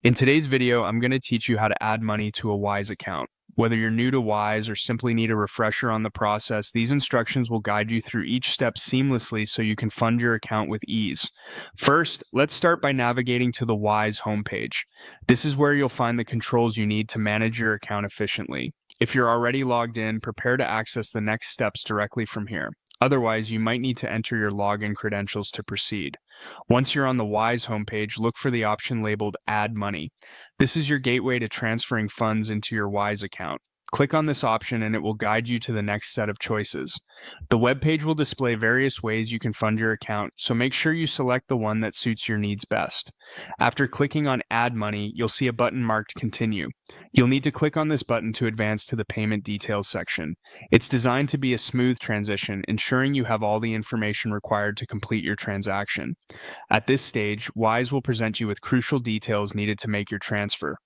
In today's video, I'm going to teach you how to add money to a Wise account. Whether you're new to Wise or simply need a refresher on the process, these instructions will guide you through each step seamlessly so you can fund your account with ease. First, let's start by navigating to the Wise homepage. This is where you'll find the controls you need to manage your account efficiently. If you're already logged in, prepare to access the next steps directly from here. Otherwise, you might need to enter your login credentials to proceed. Once you're on the Wise homepage, look for the option labeled Add Money. This is your gateway to transferring funds into your Wise account. Click on this option and it will guide you to the next set of choices. The web page will display various ways you can fund your account, so make sure you select the one that suits your needs best. After clicking on Add Money, you'll see a button marked Continue. You'll need to click on this button to advance to the Payment Details section. It's designed to be a smooth transition, ensuring you have all the information required to complete your transaction. At this stage, Wise will present you with crucial details needed to make your transfer.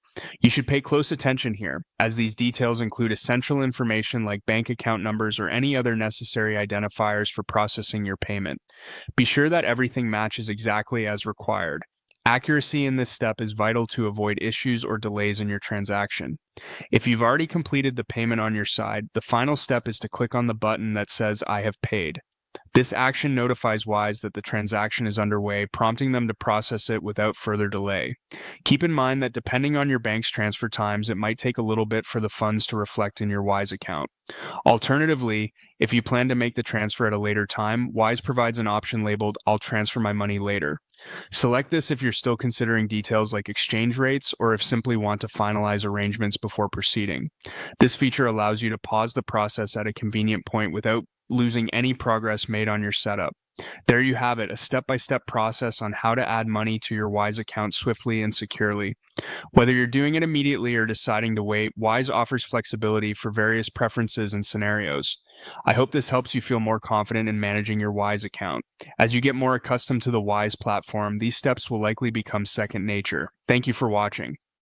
You should pay close attention here, as these details include essential information like bank account numbers or any other necessary identifiers for processing your payment. Be sure that everything matches exactly as required. Accuracy in this step is vital to avoid issues or delays in your transaction. If you've already completed the payment on your side, the final step is to click on the button that says I have paid. This action notifies Wise that the transaction is underway, prompting them to process it without further delay. Keep in mind that depending on your bank's transfer times, it might take a little bit for the funds to reflect in your Wise account. Alternatively, if you plan to make the transfer at a later time, Wise provides an option labeled I'll transfer my money later. Select this if you're still considering details like exchange rates or if simply want to finalize arrangements before proceeding. This feature allows you to pause the process at a convenient point without losing any progress made on your setup. There you have it, a step-by-step process on how to add money to your Wise account swiftly and securely. Whether you're doing it immediately or deciding to wait, Wise offers flexibility for various preferences and scenarios. I hope this helps you feel more confident in managing your Wise account. As you get more accustomed to the Wise platform, these steps will likely become second nature. Thank you for watching.